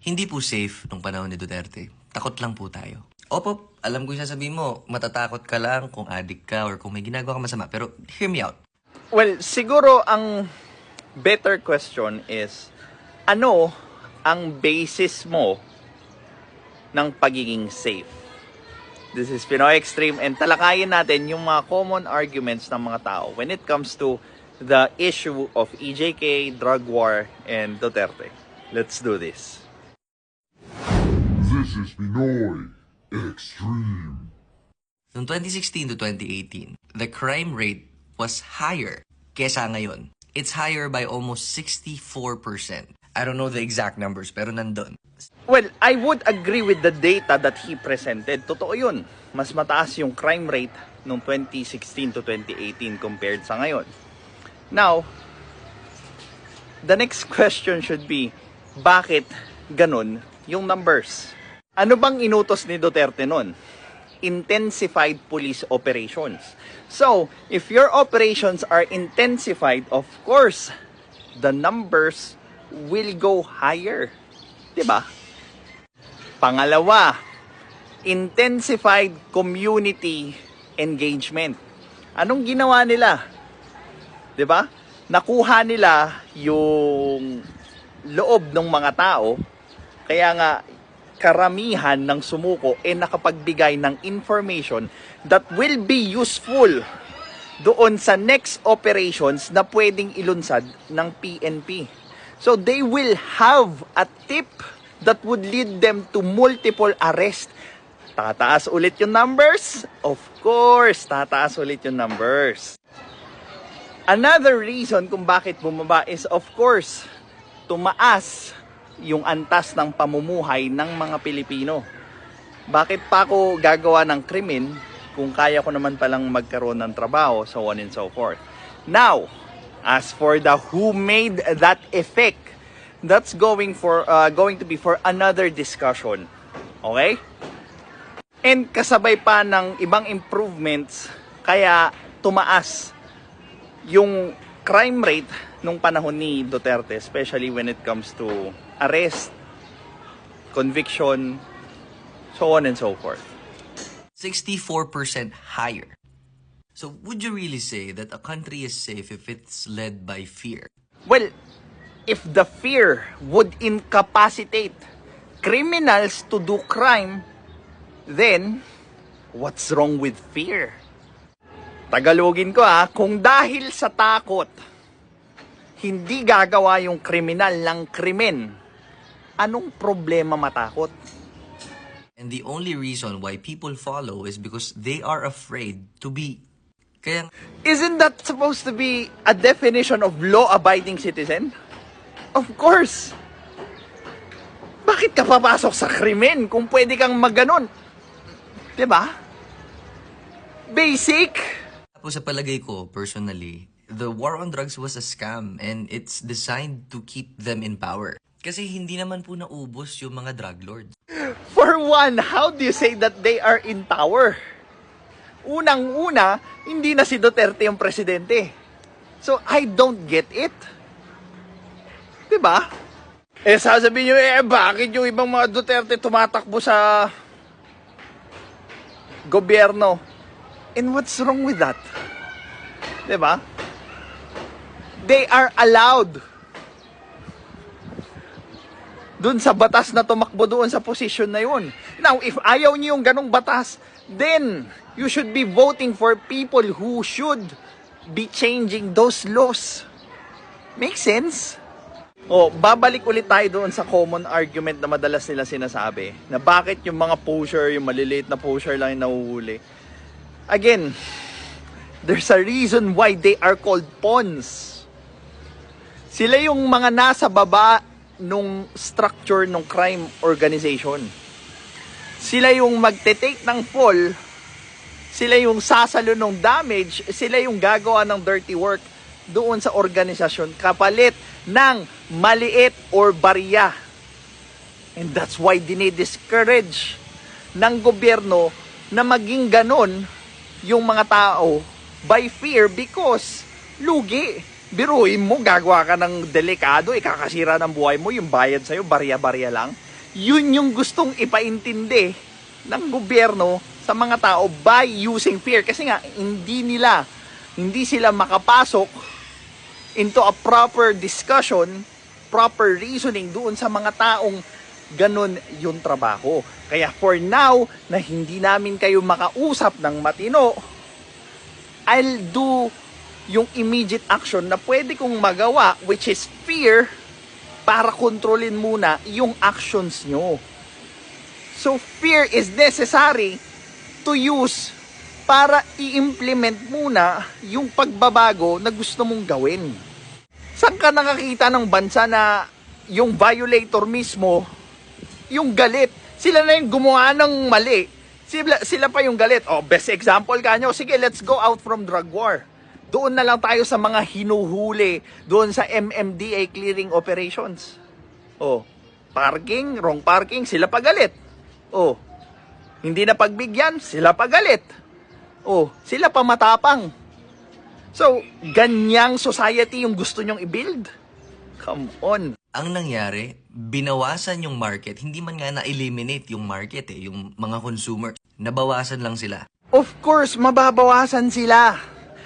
Hindi po safe nung panahon ni Duterte. Takot lang po tayo. Opo, alam ko yung sasabihin mo, matatakot ka lang kung addict ka or kung may ginagawa ka masama. Pero hear me out. Well, siguro ang better question is, ano ang basis mo ng pagiging safe? This is Pinoy Extreme and talakayin natin yung mga common arguments ng mga tao when it comes to the issue of EJK, drug war, and Duterte. Let's do this. This is Pinoy Extreme. Noong 2016 to 2018, the crime rate was higher kesa ngayon. It's higher by almost 64%. I don't know the exact numbers, pero nandun. Well, I would agree with the data that he presented. Totoo yun. Mas mataas yung crime rate noong 2016 to 2018 compared sa ngayon. Now, the next question should be, bakit ganun yung numbers? Ano bang inutos ni Duterte nun? Intensified police operations. So, if your operations are intensified, of course, the numbers will go higher. Diba? Pangalawa, intensified community engagement. Anong ginawa nila? Diba? Nakuha nila yung loob ng mga tao, kaya nga karamihan ng sumuko nakapagbigay ng information that will be useful doon sa next operations na pwedeng ilunsad ng PNP. So they will have a tip that would lead them to multiple arrests. Tataas ulit yung numbers? Of course, tataas ulit yung numbers. Another reason kung bakit bumaba is, of course, tumaas yung antas ng pamumuhay ng mga Pilipino. Bakit pa ako gagawa ng krimen kung kaya ko naman palang magkaroon ng trabaho, so on and so forth. Now, as for the who made that effect, that's going to be for another discussion. Okay? And kasabay pa ng ibang improvements, kaya tumaas yung crime rate nung panahon ni Duterte, especially when it comes to arrest, conviction, so on and so forth. 64% higher. So would you really say that a country is safe if it's led by fear? Well, if the fear would incapacitate criminals to do crime, then what's wrong with fear? Tagalogin ko kung dahil sa takot, hindi gagawa yung kriminal ng krimen, anong problema matakot? And the only reason why people follow is because they are afraid to be. Kaya, Isn't that supposed to be a definition of law-abiding citizen? Of course. Bakit ka papasok sa krimen kung pwede kang magganon? Diba? Basic. tapos sa palagay ko, personally, the war on drugs was a scam and it's designed to keep them in power. Kasi hindi naman po naubos yung mga drug lords. For one, how do you say that they are in power? Unang-una, hindi na si Duterte yung presidente. So, I don't get it. Diba? Sasabihin nyo, bakit yung ibang mga Duterte tumatakbo sa gobyerno? And what's wrong with that? Diba? They are allowed dun sa batas na tumakbo doon sa posisyon na yun. Now, if ayaw niyo yung ganong batas, then you should be voting for people who should be changing those laws. Make sense? Babalik ulit tayo doon sa common argument na madalas nila sinasabi, na bakit yung mga pusher, yung maliliit na pusher lang yung nahuhuli. Again, there's a reason why they are called pawns. Sila yung mga nasa baba nung structure ng crime organization. Sila yung magte-take ng fall, sila yung sasalo ng damage, sila yung gagawa ng dirty work doon sa organisasyon kapalit ng maliit or barya. And that's why dinidiscourage ng gobyerno na maging ganon yung mga tao by fear because lugi. Biruin mo, gagawa ka ng delikado, ikakasira ng buhay mo, yung bayad sa'yo, barya-barya lang. Yun yung gustong ipaintindi ng gobyerno sa mga tao by using fear. Kasi nga, hindi sila makapasok into a proper discussion, proper reasoning doon sa mga taong ganun yung trabaho. Kaya for now, na hindi namin kayo makausap ng matino, I'll do yung immediate action na pwede kong magawa, which is fear, para kontrolin muna yung actions nyo. So fear is necessary to use para i-implement muna yung pagbabago na gusto mong gawin. Saan ka nakakita ng bansa na yung violator mismo, yung galit, sila na yung gumawa ng mali, sila pa yung galit. Best example kanyo, sige, let's go out from drug war. Doon na lang tayo sa mga hinuhuli, doon sa MMDA clearing operations. Parking, wrong parking, sila pa galit. Hindi na pagbigyan, sila pa galit. Sila pa matapang. So, ganyang society yung gusto nyong i-build? Come on. Ang nangyari, binawasan yung market. Hindi man nga na-eliminate yung market yung mga consumer. Nabawasan lang sila. Of course, mababawasan sila.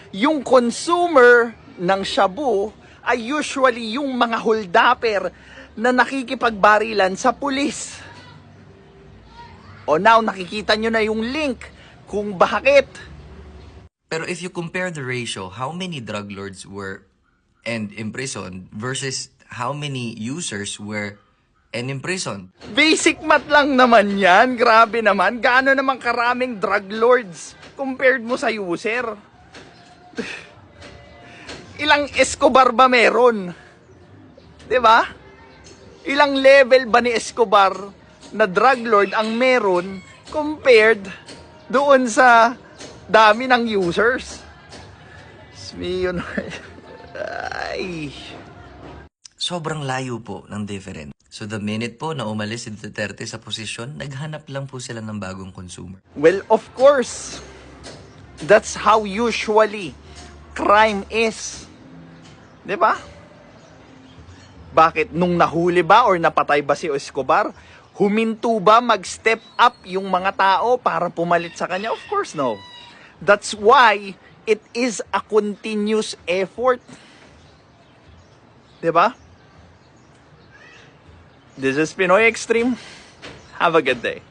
Yung consumer ng shabu ay usually yung mga holdapper na nakikipagbarilan sa pulis. Now, nakikita nyo na yung link kung bakit. Pero if you compare the ratio, how many drug lords were and imprisoned versus how many users were and imprisoned? Basic math lang naman yan. Grabe naman. Gaano naman karaming drug lords compared mo sa user? Ilang Escobar ba meron? 'Di ba? Ilang level ba ni Escobar na drug lord ang meron compared doon sa dami ng users? Ay. Sobrang layo po ng difference. So the minute po na umalis si Duterte sa posisyon, naghanap lang po sila ng bagong consumer. Well, of course, that's how usually crime is. 'Di ba? Bakit? Nung nahuli ba or napatay ba si Escobar, huminto ba mag-step up yung mga tao para pumalit sa kanya? Of course, no. That's why it is a continuous effort. 'Di ba? This is Pinoy Extreme. Have a good day.